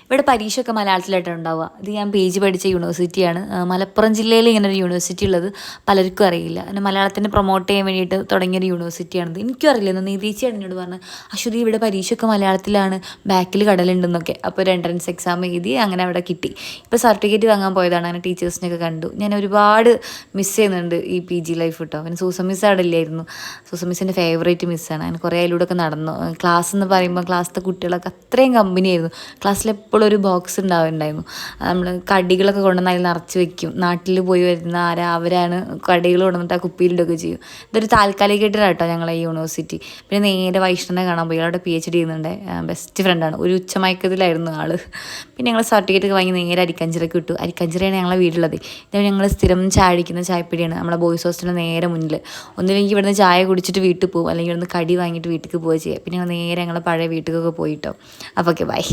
ഇവിടെ പരീക്ഷയൊക്കെ മലയാളത്തിലായിട്ടാണ് ഉണ്ടാവുക. ഇത് ഞാൻ PG പഠിച്ച യൂണിവേഴ്സിറ്റിയാണ്. മലപ്പുറം ജില്ലയിൽ ഇങ്ങനെ ഒരു യൂണിവേഴ്സിറ്റി ഉള്ളത് പലർക്കും അറിയില്ല. പിന്നെ മലയാളത്തിനെ പ്രൊമോട്ട് ചെയ്യാൻ വേണ്ടിയിട്ട് തുടങ്ങിയൊരു യൂണിവേഴ്സിറ്റിയാണിത്. എനിക്കും അറിയില്ല. നീതീച്ചിയാണ് എന്നോട് പറഞ്ഞത്, അശ്വതി ഇവിടെ പരീക്ഷയൊക്കെ മലയാളത്തിലാണ്, ബാക്കിൽ കടലുണ്ടെന്നൊക്കെ. അപ്പോൾ ഒരു എൻട്രൻസ് എക്സാം എഴുതി അങ്ങനെ അവിടെ കിട്ടി. ഇപ്പോൾ സർട്ടിഫിക്കറ്റ് വാങ്ങാൻ പോയതാണ്. അങ്ങനെ ടീച്ചേഴ്സിനെയൊക്കെ കണ്ടു. ഞാൻ ഒരുപാട് മിസ് ചെയ്യുന്നുണ്ട് ഈ PG ലൈഫ് കേട്ടോ. പിന്നെ സൂസ മിസ് അവിടെ ഇല്ലായിരുന്നു. സൂസ മിസ്സിൻ്റെ ഫേവറേറ്റ് മിസ്സാണ്. അങ്ങനെ കുറേ അതിലൂടെയൊക്കെ നടന്നു. ക്ലാസ് എന്ന് പറയുമ്പോൾ ക്ലാസ്സിലത്തെ കുട്ടികളൊക്കെ അത്രയും കമ്പനിയായിരുന്നു. ക്ലാസ്സിൽ എപ്പോഴും ഒരു ബോക്സ് ഉണ്ടാവുന്നുണ്ടായിരുന്നു. നമ്മൾ കടികളൊക്കെ കൊണ്ടുവന്ന് അതിൽ നിറച്ച് വെക്കും. നാട്ടിൽ പോയി വരുന്ന അവരാണ് കടികൾ കൊണ്ടുവന്നിട്ട് ആ കുപ്പിയിലിടുകയൊക്കെ ചെയ്യും. ഇതൊരു താൽക്കാലികമായിട്ടാണ് കേട്ടോ ഞങ്ങളെ ഈ യൂണിവേഴ്സിറ്റി. പിന്നെ നേരെ വൈഷ്ണവനെ കാണാൻ പോയി. അവിടെ PhD ചെയ്യുന്നുണ്ട്. ബെസ്റ്റ് ഫ്രണ്ടാണ്. ഒരു ഉച്ചമയക്കത്തിലായിരുന്നു ആൾ. പിന്നെ ഞങ്ങൾ സർട്ടിഫിക്കറ്റ് വാങ്ങി നേരെ അരിക്കഞ്ചിറക്ക് വിട്ടു. അരിക്കഞ്ചിറയാണ് ഞങ്ങളെ വീടുള്ളത്. ഇത് ഞങ്ങൾ സ്ഥിരം ചായ അടിക്കുന്ന ചായപ്പിടിയാണ് നമ്മളെ ബോയ്സ് ഹോസ്റ്റലിന് നേരെ മുന്നിൽ. ഒന്നില്ലെങ്കിൽ ഇവിടുന്ന് ചായ കുടിച്ചിട്ട് വീട്ടിൽ പോകും, അല്ലെങ്കിൽ ഇവിടുന്ന് കടി വാങ്ങിയിട്ട് വീട്ടിലേക്ക് പോവുക ചെയ്യുക. പിന്നെ ഞങ്ങൾ നേരെ ഞങ്ങളെ പഴയ വീട്ടിലേക്കൊക്കെ പോയിട്ടോ. അപ്പോൾ ഓക്കെ, ബൈ.